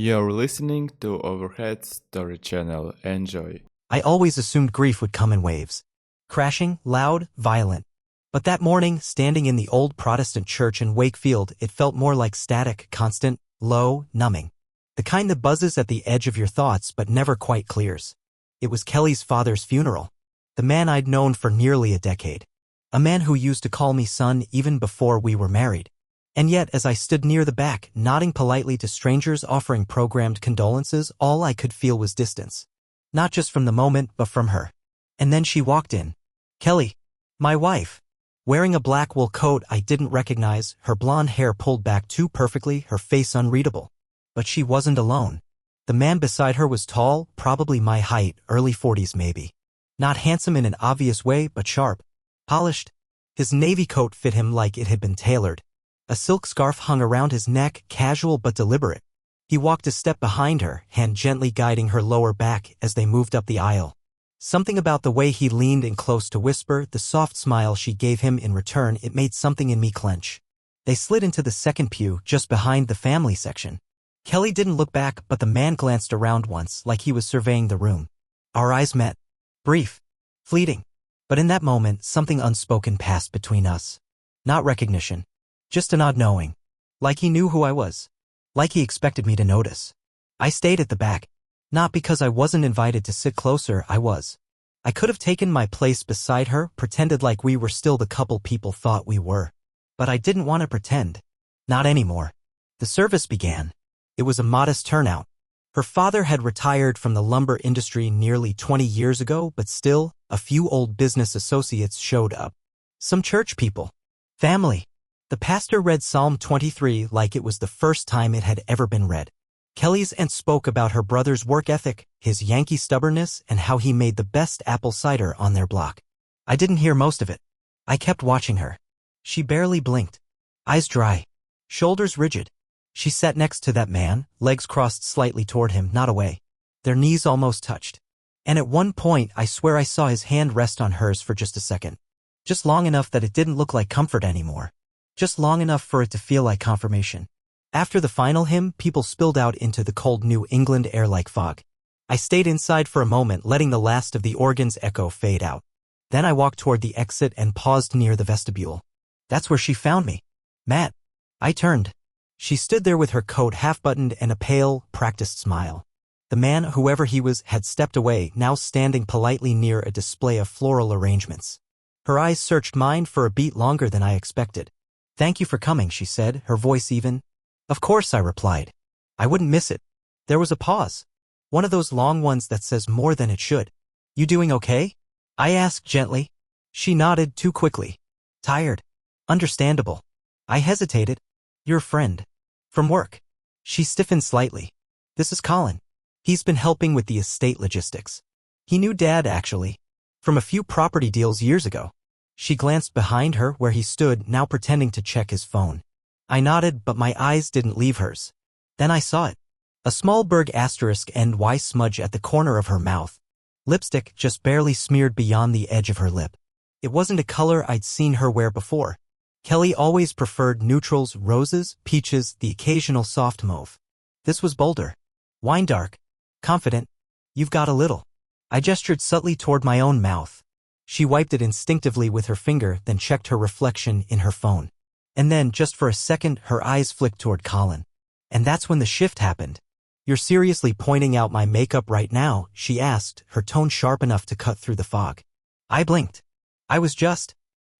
You're listening to Overhead Story Channel. Enjoy. I always assumed grief would come in waves. Crashing, loud, violent. But that morning, standing in the old Protestant church in Wakefield, it felt more like static, constant, low, numbing. The kind that buzzes at the edge of your thoughts but never quite clears. It was Kelly's father's funeral. The man I'd known for nearly a decade. A man who used to call me son even before we were married. And yet, as I stood near the back, nodding politely to strangers offering programmed condolences, all I could feel was distance. Not just from the moment, but from her. And then she walked in. Kelly, my wife. Wearing a black wool coat I didn't recognize, her blonde hair pulled back too perfectly, her face unreadable. But she wasn't alone. The man beside her was tall, probably my height, early 40s maybe. Not handsome in an obvious way, but sharp. Polished. His navy coat fit him like it had been tailored. A silk scarf hung around his neck, casual but deliberate. He walked a step behind her, hand gently guiding her lower back as they moved up the aisle. Something about the way he leaned in close to whisper, the soft smile she gave him in return, it made something in me clench. They slid into the second pew, just behind the family section. Kelly didn't look back, but the man glanced around once, like he was surveying the room. Our eyes met. Brief. Fleeting. But in that moment, something unspoken passed between us. Not recognition. Just an odd knowing. Like he knew who I was. Like he expected me to notice. I stayed at the back. Not because I wasn't invited to sit closer, I was. I could have taken my place beside her, pretended like we were still the couple people thought we were. But I didn't want to pretend. Not anymore. The service began. It was a modest turnout. Her father had retired from the lumber industry nearly 20 years ago, but still, a few old business associates showed up. Some church people. Family. The pastor read Psalm 23 like it was the first time it had ever been read. Kelly's aunt spoke about her brother's work ethic, his Yankee stubbornness, and how he made the best apple cider on their block. I didn't hear most of it. I kept watching her. She barely blinked. Eyes dry. Shoulders rigid. She sat next to that man, legs crossed slightly toward him, not away. Their knees almost touched. And at one point, I swear I saw his hand rest on hers for just a second. Just long enough that it didn't look like comfort anymore. Just long enough for it to feel like confirmation. After the final hymn, people spilled out into the cold New England air like fog. I stayed inside for a moment, letting the last of the organ's echo fade out. Then I walked toward the exit and paused near the vestibule. That's where she found me. Matt. I turned. She stood there with her coat half-buttoned and a pale, practiced smile. The man, whoever he was, had stepped away, now standing politely near a display of floral arrangements. Her eyes searched mine for a beat longer than I expected. Thank you for coming, she said, her voice even. Of course, I replied. I wouldn't miss it. There was a pause. One of those long ones that says more than it should. You doing okay? I asked gently. She nodded too quickly. Tired. Understandable. I hesitated. Your friend. From work. She stiffened slightly. This is Colin. He's been helping with the estate logistics. He knew Dad, actually. From a few property deals years ago. She glanced behind her where he stood, now pretending to check his phone. I nodded, but my eyes didn't leave hers. Then I saw it. A small Berg asterisk NY smudge at the corner of her mouth. Lipstick just barely smeared beyond the edge of her lip. It wasn't a color I'd seen her wear before. Kelly always preferred neutrals, roses, peaches, the occasional soft mauve. This was bolder. Wine dark. Confident. You've got a little. I gestured subtly toward my own mouth. She wiped it instinctively with her finger, then checked her reflection in her phone. And then, just for a second, her eyes flicked toward Colin. And that's when the shift happened. You're seriously pointing out my makeup right now, she asked, her tone sharp enough to cut through the fog. I blinked. I was just.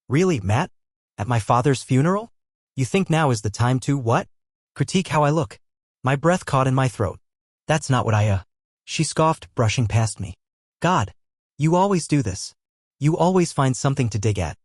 Really, Matt? At my father's funeral? You think now is the time to, what? Critique how I look. My breath caught in my throat. That's not what She scoffed, brushing past me. God. You always do this. You always find something to dig at.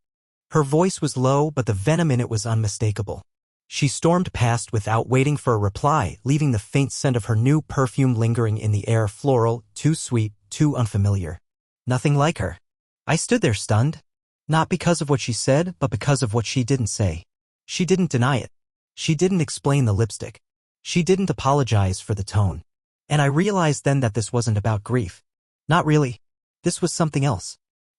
Her voice was low, but the venom in it was unmistakable. She stormed past without waiting for a reply, leaving the faint scent of her new perfume lingering in the air, floral, too sweet, too unfamiliar. Nothing like her. I stood there stunned. Not because of what she said, but because of what she didn't say. She didn't deny it. She didn't explain the lipstick. She didn't apologize for the tone. And I realized then that this wasn't about grief. Not really. This was something else.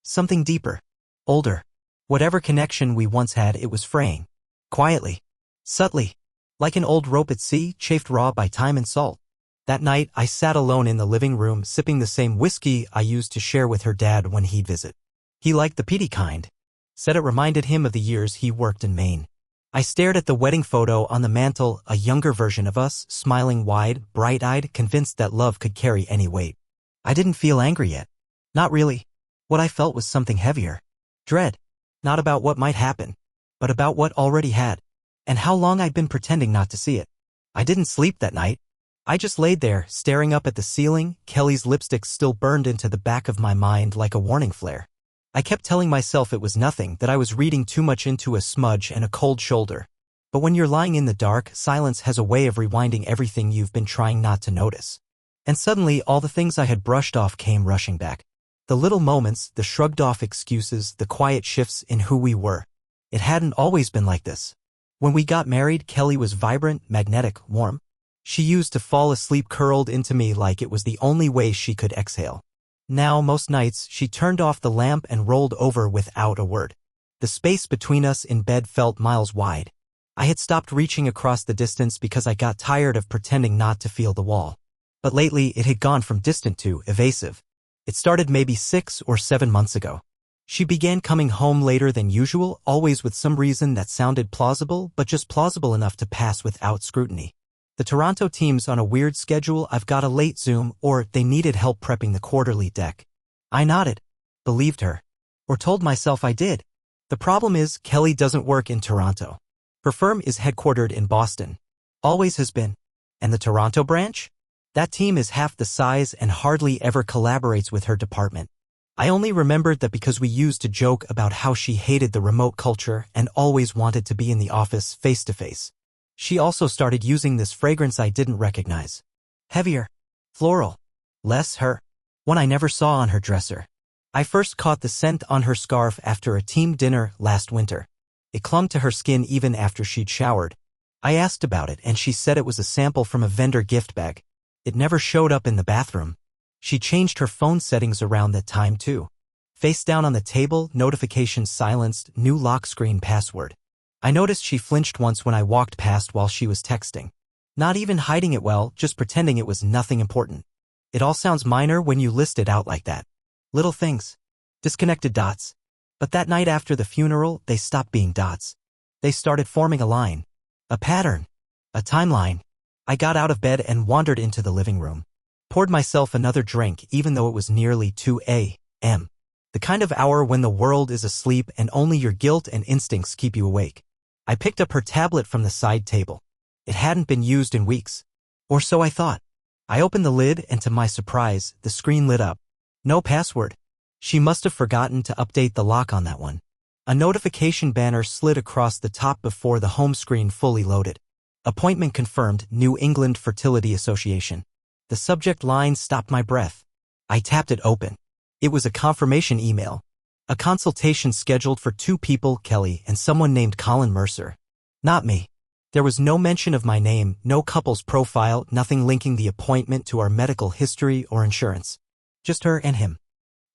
Something deeper. Older. Whatever connection we once had, it was fraying. Quietly. Subtly. Like an old rope at sea, chafed raw by time and salt. That night, I sat alone in the living room sipping the same whiskey I used to share with her dad when he'd visit. He liked the peaty kind. Said it reminded him of the years he worked in Maine. I stared at the wedding photo on the mantel, a younger version of us, smiling wide, bright-eyed, convinced that love could carry any weight. I didn't feel angry yet. Not really. What I felt was something heavier. Dread. Not about what might happen, but about what already had, and how long I'd been pretending not to see it. I didn't sleep that night. I just laid there, staring up at the ceiling. Kelly's lipstick still burned into the back of my mind like a warning flare. I kept telling myself it was nothing, that I was reading too much into a smudge and a cold shoulder. But when you're lying in the dark, silence has a way of rewinding everything you've been trying not to notice. And suddenly, all the things I had brushed off came rushing back. The little moments, the shrugged-off excuses, the quiet shifts in who we were. It hadn't always been like this. When we got married, Kelly was vibrant, magnetic, warm. She used to fall asleep curled into me like it was the only way she could exhale. Now, most nights, she turned off the lamp and rolled over without a word. The space between us in bed felt miles wide. I had stopped reaching across the distance because I got tired of pretending not to feel the wall. But lately, it had gone from distant to evasive. It started maybe 6 or 7 months ago. She began coming home later than usual, always with some reason that sounded plausible, but just plausible enough to pass without scrutiny. The Toronto team's on a weird schedule, I've got a late Zoom, or they needed help prepping the quarterly deck. I nodded, believed her, or told myself I did. The problem is, Kelly doesn't work in Toronto. Her firm is headquartered in Boston. Always has been. And the Toronto branch? That team is half the size and hardly ever collaborates with her department. I only remembered that because we used to joke about how she hated the remote culture and always wanted to be in the office face-to-face. She also started using this fragrance I didn't recognize. Heavier. Floral. Less her. One I never saw on her dresser. I first caught the scent on her scarf after a team dinner last winter. It clung to her skin even after she'd showered. I asked about it and she said it was a sample from a vendor gift bag. It never showed up in the bathroom. She changed her phone settings around that time too. Face down on the table, notifications silenced, new lock screen password. I noticed she flinched once when I walked past while she was texting. Not even hiding it well, just pretending it was nothing important. It all sounds minor when you list it out like that. Little things. Disconnected dots. But that night after the funeral, they stopped being dots. They started forming a line. A pattern. A timeline. I got out of bed and wandered into the living room. Poured myself another drink even though it was nearly 2 a.m. The kind of hour when the world is asleep and only your guilt and instincts keep you awake. I picked up her tablet from the side table. It hadn't been used in weeks. Or so I thought. I opened the lid and to my surprise, the screen lit up. No password. She must have forgotten to update the lock on that one. A notification banner slid across the top before the home screen fully loaded. Appointment confirmed, New England Fertility Association. The subject line stopped my breath. I tapped it open. It was a confirmation email. A consultation scheduled for 2 people, Kelly and someone named Colin Mercer. Not me. There was no mention of my name, no couple's profile, nothing linking the appointment to our medical history or insurance. Just her and him.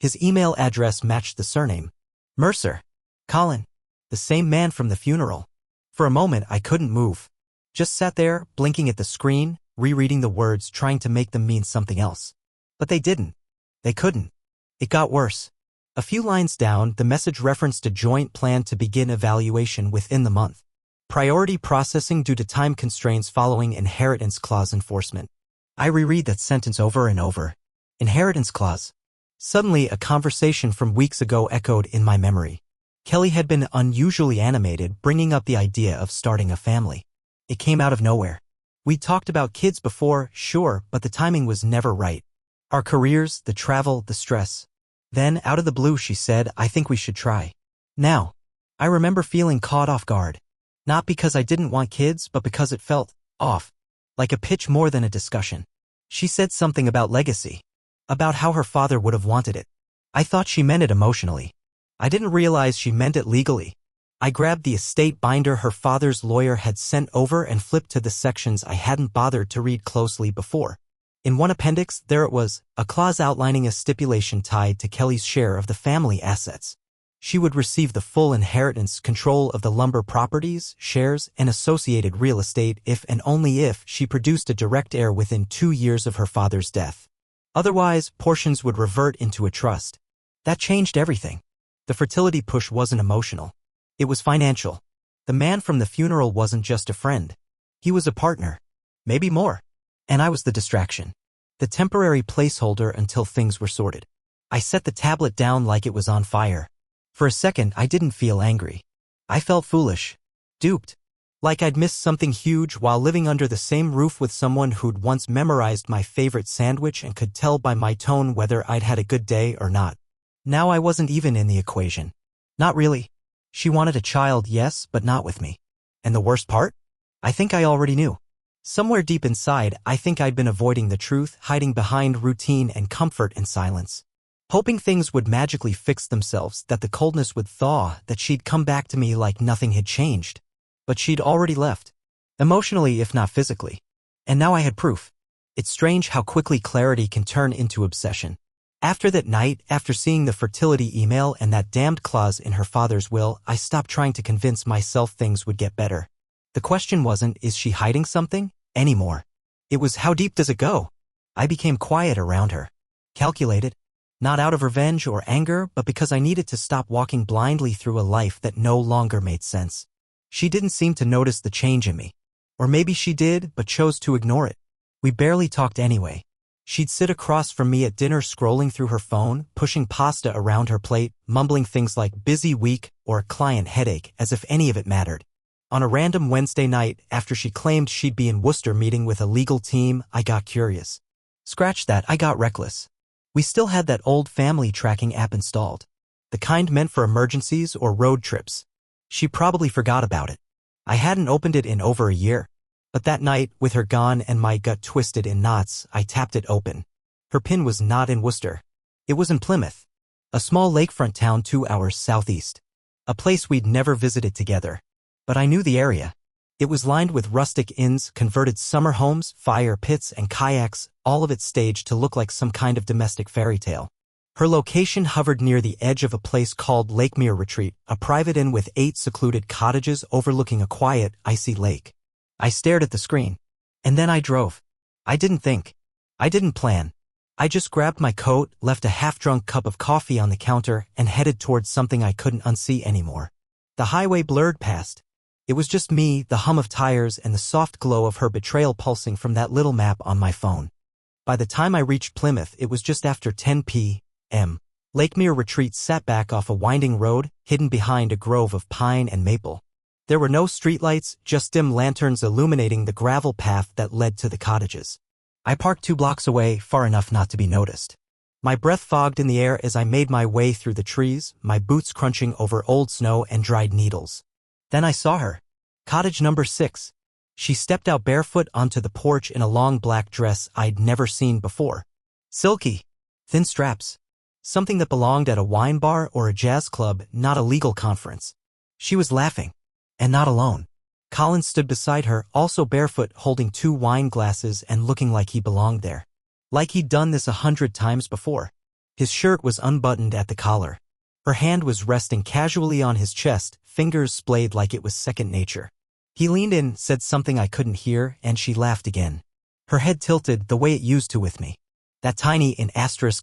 His email address matched the surname. Mercer. Colin. The same man from the funeral. For a moment, I couldn't move. Just sat there, blinking at the screen, rereading the words, trying to make them mean something else. But they didn't. They couldn't. It got worse. A few lines down, the message referenced a joint plan to begin evaluation within the month. Priority processing due to time constraints following inheritance clause enforcement. I reread that sentence over and over. Inheritance clause. Suddenly, a conversation from weeks ago echoed in my memory. Kelly had been unusually animated, bringing up the idea of starting a family. It came out of nowhere. We'd talked about kids before, sure, but the timing was never right. Our careers, the travel, the stress. Then, out of the blue, she said, I think we should try. Now. I remember feeling caught off guard. Not because I didn't want kids, but because it felt off. Like a pitch more than a discussion. She said something about legacy. About how her father would have wanted it. I thought she meant it emotionally. I didn't realize she meant it legally. I grabbed the estate binder her father's lawyer had sent over and flipped to the sections I hadn't bothered to read closely before. In one appendix, there it was, a clause outlining a stipulation tied to Kelly's share of the family assets. She would receive the full inheritance control of the lumber properties, shares, and associated real estate if and only if she produced a direct heir within 2 years of her father's death. Otherwise, portions would revert into a trust. That changed everything. The fertility push wasn't emotional. It was financial. The man from the funeral wasn't just a friend. He was a partner. Maybe more. And I was the distraction. The temporary placeholder until things were sorted. I set the tablet down like it was on fire. For a second, I didn't feel angry. I felt foolish. Duped. Like I'd missed something huge while living under the same roof with someone who'd once memorized my favorite sandwich and could tell by my tone whether I'd had a good day or not. Now I wasn't even in the equation. Not really. She wanted a child, yes, but not with me. And the worst part? I think I already knew. Somewhere deep inside, I think I'd been avoiding the truth, hiding behind routine and comfort and silence. Hoping things would magically fix themselves, that the coldness would thaw, that she'd come back to me like nothing had changed. But she'd already left. Emotionally, if not physically. And now I had proof. It's strange how quickly clarity can turn into obsession. After that night, after seeing the fertility email and that damned clause in her father's will, I stopped trying to convince myself things would get better. The question wasn't, is she hiding something, anymore. It was, how deep does it go? I became quiet around her. Calculated. Not out of revenge or anger, but because I needed to stop walking blindly through a life that no longer made sense. She didn't seem to notice the change in me. Or maybe she did, but chose to ignore it. We barely talked anyway. She'd sit across from me at dinner scrolling through her phone, pushing pasta around her plate, mumbling things like busy week or client headache as if any of it mattered. On a random Wednesday night, after she claimed she'd be in Worcester meeting with a legal team, I got curious. Scratch that, I got reckless. We still had that old family tracking app installed. The kind meant for emergencies or road trips. She probably forgot about it. I hadn't opened it in over a year. But that night, with her gone and my gut twisted in knots, I tapped it open. Her PIN was not in Worcester. It was in Plymouth, a small lakefront town 2 hours southeast. A place we'd never visited together. But I knew the area. It was lined with rustic inns, converted summer homes, fire pits, and kayaks, all of it staged to look like some kind of domestic fairy tale. Her location hovered near the edge of a place called Lakemere Retreat, a private inn with 8 secluded cottages overlooking a quiet, icy lake. I stared at the screen. And then I drove. I didn't think. I didn't plan. I just grabbed my coat, left a half-drunk cup of coffee on the counter, and headed towards something I couldn't unsee anymore. The highway blurred past. It was just me, the hum of tires, and the soft glow of her betrayal pulsing from that little map on my phone. By the time I reached Plymouth, it was just after 10 p.m. Lakemere Retreat sat back off a winding road, hidden behind a grove of pine and maple. There were no streetlights, just dim lanterns illuminating the gravel path that led to the cottages. I parked 2 blocks away, far enough not to be noticed. My breath fogged in the air as I made my way through the trees, my boots crunching over old snow and dried needles. Then I saw her. Cottage number 6. She stepped out barefoot onto the porch in a long black dress I'd never seen before. Silky. Thin straps. Something that belonged at a wine bar or a jazz club, not a legal conference. She was laughing. And not alone. Colin stood beside her, also barefoot, holding 2 wine glasses and looking like he belonged there. Like he'd done this 100 times before. His shirt was unbuttoned at the collar. Her hand was resting casually on his chest, fingers splayed like it was second nature. He leaned in, said something I couldn't hear, and she laughed again. Her head tilted the way it used to with me. That tiny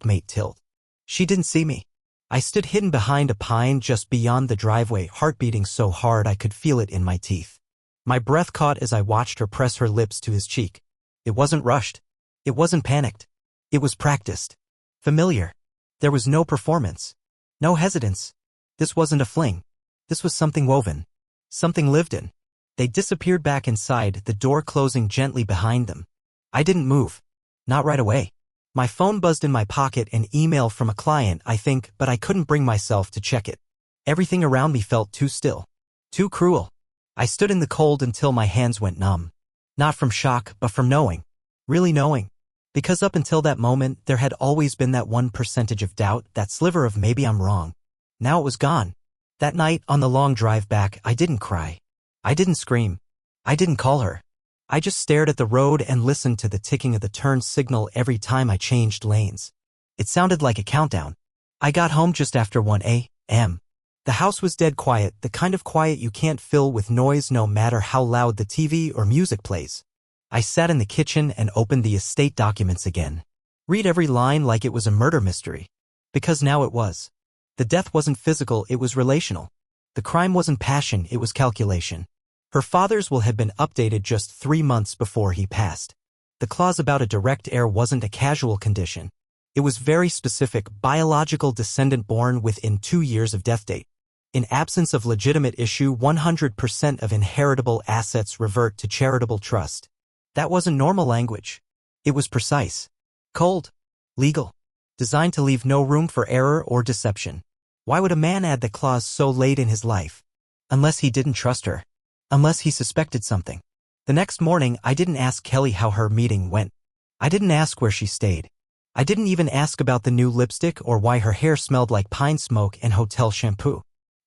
mate tilt. She didn't see me. I stood hidden behind a pine just beyond the driveway, heart beating so hard I could feel it in my teeth. My breath caught as I watched her press her lips to his cheek. It wasn't rushed. It wasn't panicked. It was practiced. Familiar. There was no performance. No hesitance. This wasn't a fling. This was something woven. Something lived in. They disappeared back inside, the door closing gently behind them. I didn't move. Not right away. My phone buzzed in my pocket, an email from a client, I think, but I couldn't bring myself to check it. Everything around me felt too still. Too cruel. I stood in the cold until my hands went numb. Not from shock, but from knowing. Really knowing. Because up until that moment, there had always been that 1% of doubt, that sliver of maybe I'm wrong. Now it was gone. That night, on the long drive back, I didn't cry. I didn't scream. I didn't call her. I just stared at the road and listened to the ticking of the turn signal every time I changed lanes. It sounded like a countdown. I got home just after 1 a.m. The house was dead quiet, the kind of quiet you can't fill with noise no matter how loud the TV or music plays. I sat in the kitchen and opened the estate documents again. Read every line like it was a murder mystery. Because now it was. The death wasn't physical, it was relational. The crime wasn't passion, it was calculation. Her father's will had been updated just 3 months before he passed. The clause about a direct heir wasn't a casual condition. It was very specific, biological descendant born within 2 years of death date. In absence of legitimate issue, 100% of inheritable assets revert to charitable trust. That wasn't normal language. It was precise. Cold. Legal. Designed to leave no room for error or deception. Why would a man add the clause so late in his life? Unless he didn't trust her. Unless he suspected something. The next morning, I didn't ask Kelly how her meeting went. I didn't ask where she stayed. I didn't even ask about the new lipstick or why her hair smelled like pine smoke and hotel shampoo.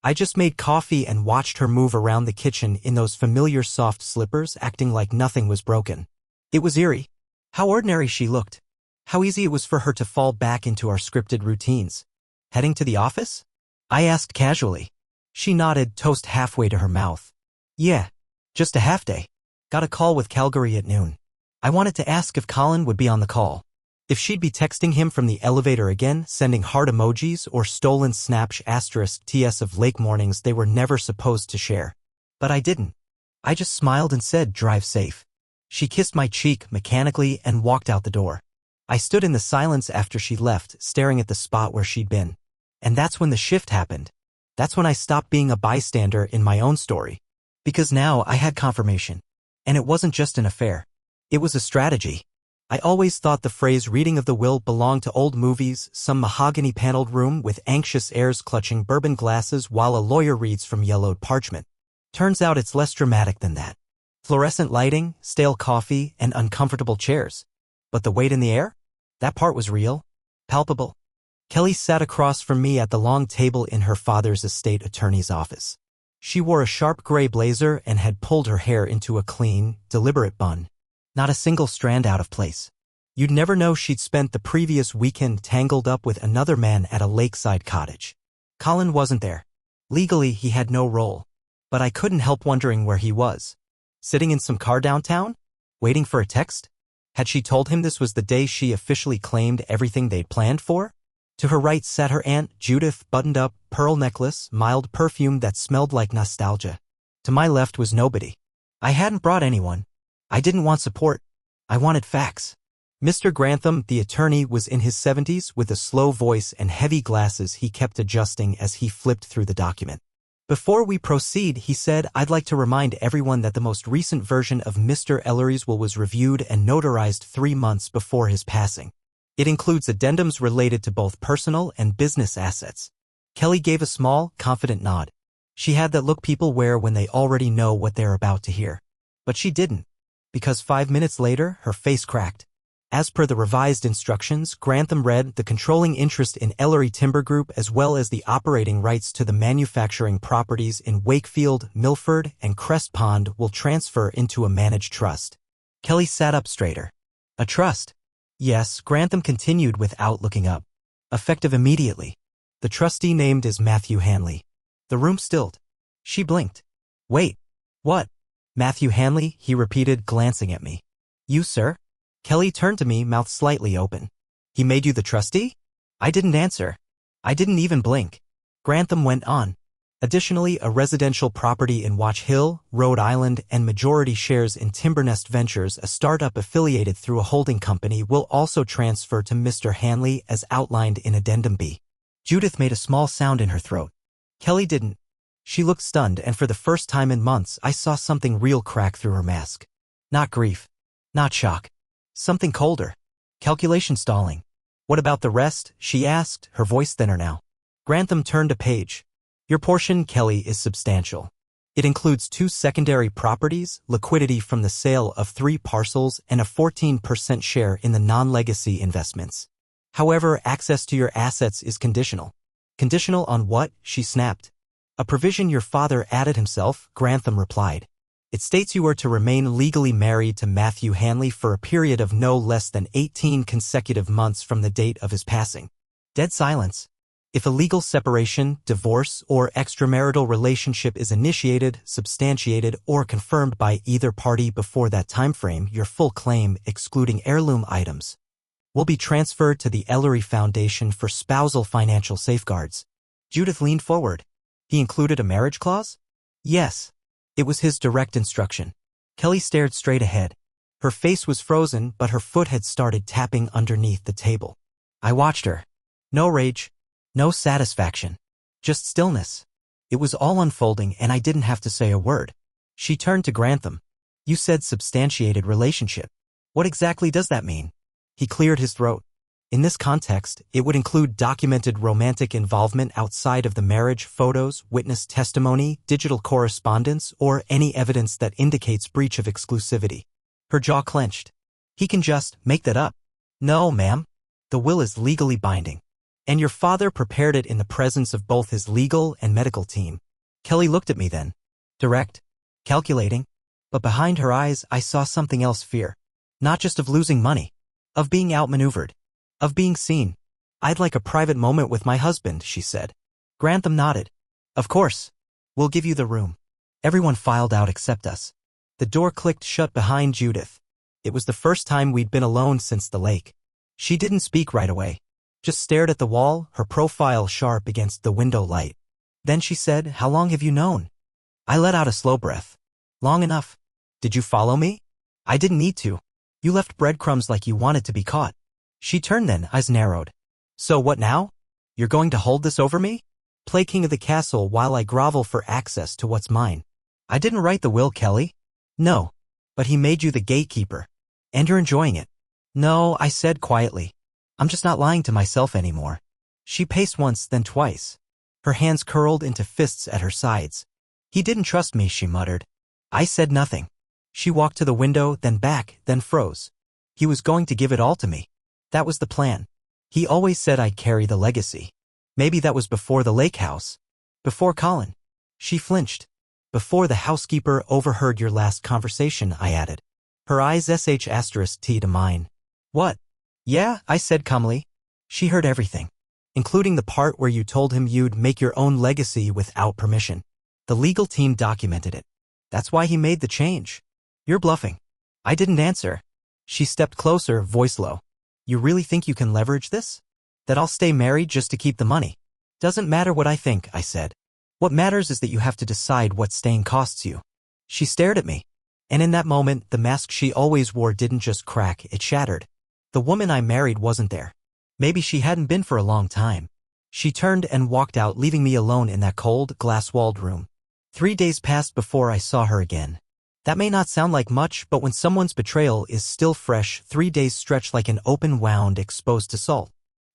I just made coffee and watched her move around the kitchen in those familiar soft slippers, acting like nothing was broken. It was eerie. How ordinary she looked. How easy it was for her to fall back into our scripted routines. Heading to the office? I asked casually. She nodded, toast halfway to her mouth. Yeah, just a half day. Got a call with Calgary at noon. I wanted to ask if Colin would be on the call. If she'd be texting him from the elevator again, sending heart emojis or stolen snaps *TS of lake mornings they were never supposed to share. But I didn't. I just smiled and said, drive safe. She kissed my cheek mechanically and walked out the door. I stood in the silence after she left, staring at the spot where she'd been. And that's when the shift happened. That's when I stopped being a bystander in my own story. Because now I had confirmation. And it wasn't just an affair. It was a strategy. I always thought the phrase reading of the will belonged to old movies, some mahogany-paneled room with anxious heirs clutching bourbon glasses while a lawyer reads from yellowed parchment. Turns out it's less dramatic than that. Fluorescent lighting, stale coffee, and uncomfortable chairs. But the weight in the air? That part was real. Palpable. Kelly sat across from me at the long table in her father's estate attorney's office. She wore a sharp gray blazer and had pulled her hair into a clean, deliberate bun. Not a single strand out of place. You'd never know she'd spent the previous weekend tangled up with another man at a lakeside cottage. Colin wasn't there. Legally, he had no role. But I couldn't help wondering where he was. Sitting in some car downtown? Waiting for a text? Had she told him this was the day she officially claimed everything they'd planned for? To her right sat her Aunt Judith, buttoned up, pearl necklace, mild perfume that smelled like nostalgia. To my left was nobody. I hadn't brought anyone. I didn't want support. I wanted facts. Mr. Grantham, the attorney, was in his 70s with a slow voice and heavy glasses he kept adjusting as he flipped through the document. Before we proceed, he said, I'd like to remind everyone that the most recent version of Mr. Ellery's will was reviewed and notarized 3 months before his passing. It includes addendums related to both personal and business assets. Kelly gave a small, confident nod. She had that look people wear when they already know what they're about to hear. But she didn't. Because 5 minutes later, her face cracked. As per the revised instructions, Grantham read the controlling interest in Ellery Timber Group as well as the operating rights to the manufacturing properties in Wakefield, Milford, and Crest Pond will transfer into a managed trust. Kelly sat up straighter. A trust? Yes, Grantham continued without looking up. Effective immediately. The trustee named is Matthew Hanley. The room stilled. She blinked. Wait. What? Matthew Hanley, he repeated, glancing at me. You, sir? Kelly turned to me, mouth slightly open. He made you the trustee? I didn't answer. I didn't even blink. Grantham went on. Additionally, a residential property in Watch Hill, Rhode Island, and majority shares in Timbernest Ventures, a startup affiliated through a holding company, will also transfer to Mr. Hanley as outlined in Addendum B. Judith made a small sound in her throat. Kelly didn't. She looked stunned, and for the first time in months, I saw something real crack through her mask. Not grief. Not shock. Something colder. Calculation stalling. What about the rest? She asked, her voice thinner now. Grantham turned a page. Your portion, Kelly, is substantial. It includes 2 secondary properties, liquidity from the sale of 3 parcels, and a 14% share in the non-legacy investments. However, access to your assets is conditional. Conditional on what? She snapped. A provision your father added himself, Grantham replied. It states you are to remain legally married to Matthew Hanley for a period of no less than 18 consecutive months from the date of his passing. Dead silence. If a legal separation, divorce, or extramarital relationship is initiated, substantiated, or confirmed by either party before that timeframe, your full claim, excluding heirloom items, will be transferred to the Ellery Foundation for spousal financial safeguards. Judith leaned forward. He included a marriage clause? Yes. It was his direct instruction. Kelly stared straight ahead. Her face was frozen, but her foot had started tapping underneath the table. I watched her. No rage. No satisfaction. Just stillness. It was all unfolding and I didn't have to say a word. She turned to Grantham. You said substantiated relationship. What exactly does that mean? He cleared his throat. In this context, it would include documented romantic involvement outside of the marriage, photos, witness testimony, digital correspondence, or any evidence that indicates breach of exclusivity. Her jaw clenched. He can just make that up. No, ma'am. The will is legally binding. And your father prepared it in the presence of both his legal and medical team. Kelly looked at me then. Direct. Calculating. But behind her eyes, I saw something else: fear. Not just of losing money. Of being outmaneuvered. Of being seen. I'd like a private moment with my husband, she said. Grantham nodded. Of course. We'll give you the room. Everyone filed out except us. The door clicked shut behind Judith. It was the first time we'd been alone since the lake. She didn't speak right away. Just stared at the wall, her profile sharp against the window light. Then she said, How long have you known? I let out a slow breath. Long enough. Did you follow me? I didn't need to. You left breadcrumbs like you wanted to be caught. She turned then, eyes narrowed. So what now? You're going to hold this over me? Play king of the castle while I grovel for access to what's mine. I didn't write the will, Kelly. No. But he made you the gatekeeper. And you're enjoying it. No, I said quietly. I'm just not lying to myself anymore. She paced once, then twice. Her hands curled into fists at her sides. He didn't trust me, she muttered. I said nothing. She walked to the window, then back, then froze. He was going to give it all to me. That was the plan. He always said I'd carry the legacy. Maybe that was before the lake house. Before Colin. She flinched. Before the housekeeper overheard your last conversation, I added. Her eyes *T to mine. What? Yeah, I said calmly. She heard everything. Including the part where you told him you'd make your own legacy without permission. The legal team documented it. That's why he made the change. You're bluffing. I didn't answer. She stepped closer, voice low. You really think you can leverage this? That I'll stay married just to keep the money? Doesn't matter what I think, I said. What matters is that you have to decide what staying costs you. She stared at me. And in that moment, the mask she always wore didn't just crack, it shattered. The woman I married wasn't there. Maybe she hadn't been for a long time. She turned and walked out, leaving me alone in that cold, glass-walled room. 3 days passed before I saw her again. That may not sound like much, but when someone's betrayal is still fresh, 3 days stretch like an open wound exposed to salt.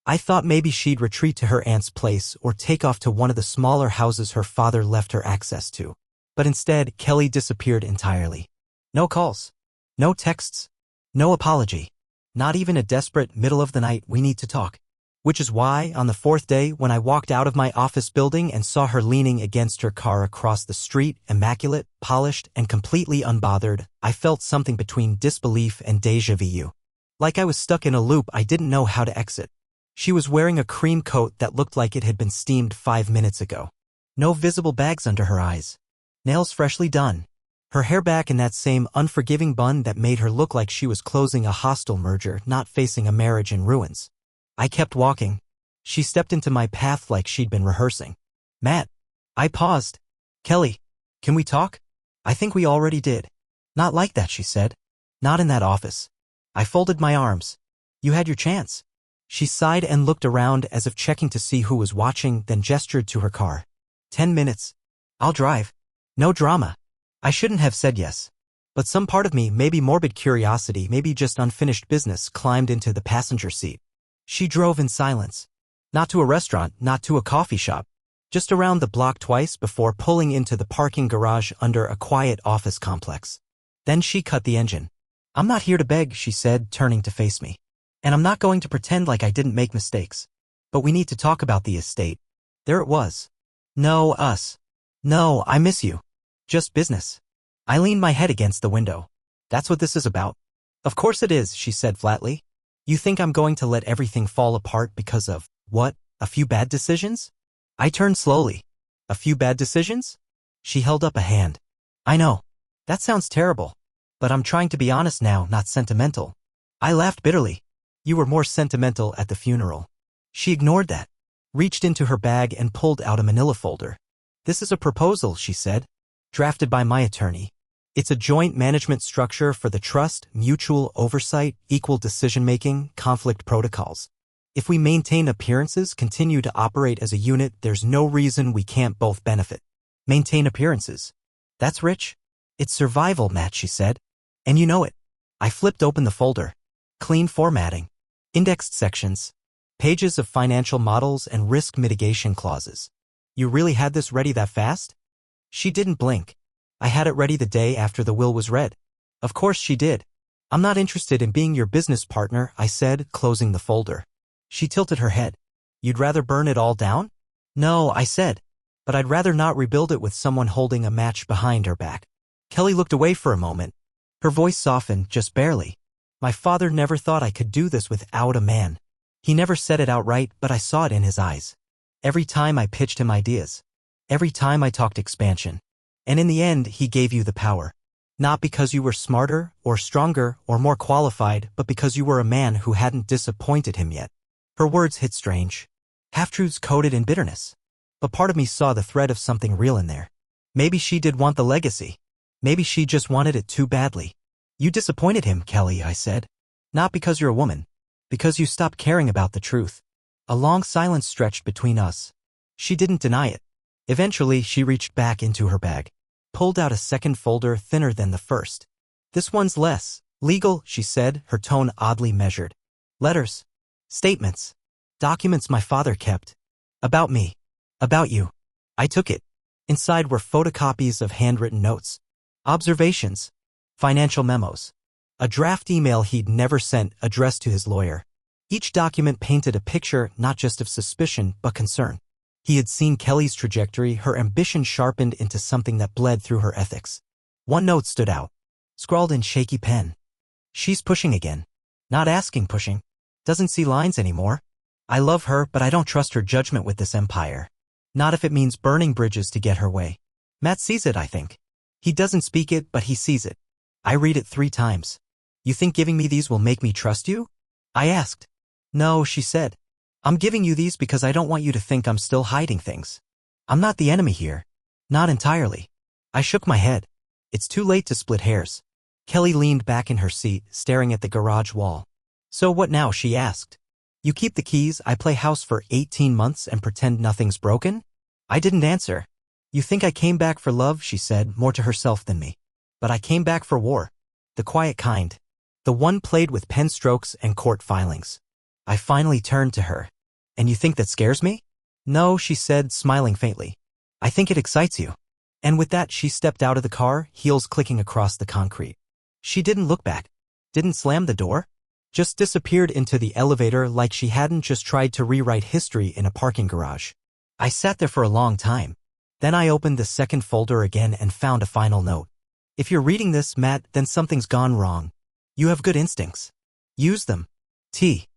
I thought maybe she'd retreat to her aunt's place or take off to one of the smaller houses her father left her access to. But instead, Kelly disappeared entirely. No calls. No texts. No apology. Not even a desperate middle of the night, we need to talk. Which is why, on the 4th day, when I walked out of my office building and saw her leaning against her car across the street, immaculate, polished, and completely unbothered, I felt something between disbelief and déjà vu. Like I was stuck in a loop I didn't know how to exit. She was wearing a cream coat that looked like it had been steamed 5 minutes ago. No visible bags under her eyes. Nails freshly done. Her hair back in that same unforgiving bun that made her look like she was closing a hostile merger, not facing a marriage in ruins. I kept walking. She stepped into my path like she'd been rehearsing. Matt. I paused. Kelly, can we talk? I think we already did. Not like that, she said. Not in that office. I folded my arms. You had your chance. She sighed and looked around as if checking to see who was watching, then gestured to her car. 10 minutes. I'll drive. No drama. I shouldn't have said yes. But some part of me, maybe morbid curiosity, maybe just unfinished business, climbed into the passenger seat. She drove in silence. Not to a restaurant, not to a coffee shop. Just around the block twice before pulling into the parking garage under a quiet office complex. Then she cut the engine. I'm not here to beg, she said, turning to face me. And I'm not going to pretend like I didn't make mistakes. But we need to talk about the estate. There it was. No, us. No, I miss you. Just business. I leaned my head against the window. That's what this is about. Of course it is, she said flatly. You think I'm going to let everything fall apart because of what? A few bad decisions? I turned slowly. A few bad decisions? She held up a hand. I know. That sounds terrible. But I'm trying to be honest now, not sentimental. I laughed bitterly. You were more sentimental at the funeral. She ignored that, reached into her bag and pulled out a manila folder. This is a proposal, she said, drafted by my attorney. It's a joint management structure for the trust, mutual oversight, equal decision-making, conflict protocols. If we maintain appearances, continue to operate as a unit, there's no reason we can't both benefit. Maintain appearances. That's rich. It's survival, Matt, she said. And you know it. I flipped open the folder. Clean formatting. Indexed sections. Pages of financial models and risk mitigation clauses. You really had this ready that fast? She didn't blink. I had it ready the day after the will was read. Of course she did. I'm not interested in being your business partner, I said, closing the folder. She tilted her head. You'd rather burn it all down? No, I said. But I'd rather not rebuild it with someone holding a match behind her back. Kelly looked away for a moment. Her voice softened, just barely. My father never thought I could do this without a man. He never said it outright, but I saw it in his eyes. Every time I pitched him ideas. Every time I talked expansion. And in the end, he gave you the power. Not because you were smarter, or stronger, or more qualified, but because you were a man who hadn't disappointed him yet. Her words hit strange. Half-truths coated in bitterness. But part of me saw the thread of something real in there. Maybe she did want the legacy. Maybe she just wanted it too badly. You disappointed him, Kelly, I said. Not because you're a woman. Because you stopped caring about the truth. A long silence stretched between us. She didn't deny it. Eventually, she reached back into her bag. Pulled out a second folder thinner than the first. This one's less legal, she said, her tone oddly measured. Letters. Statements. Documents my father kept. About me. About you. I took it. Inside were photocopies of handwritten notes. Observations. Financial memos. A draft email he'd never sent addressed to his lawyer. Each document painted a picture not just of suspicion but concern. He had seen Kelly's trajectory, her ambition sharpened into something that bled through her ethics. One note stood out. Scrawled in shaky pen. She's pushing again. Not asking pushing. Doesn't see lines anymore. I love her, but I don't trust her judgment with this empire. Not if it means burning bridges to get her way. Matt sees it, I think. He doesn't speak it, but he sees it. I read it 3 times. You think giving me these will make me trust you? I asked. No, she said. I'm giving you these because I don't want you to think I'm still hiding things. I'm not the enemy here. Not entirely. I shook my head. It's too late to split hairs. Kelly leaned back in her seat, staring at the garage wall. So what now, she asked. You keep the keys, I play house for 18 months and pretend nothing's broken? I didn't answer. You think I came back for love, she said, more to herself than me. But I came back for war. The quiet kind. The one played with pen strokes and court filings. I finally turned to her. And you think that scares me? No, she said, smiling faintly. I think it excites you. And with that, she stepped out of the car, heels clicking across the concrete. She didn't look back. Didn't slam the door. Just disappeared into the elevator like she hadn't just tried to rewrite history in a parking garage. I sat there for a long time. Then I opened the second folder again and found a final note. If you're reading this, Matt, then something's gone wrong. You have good instincts. Use them. T.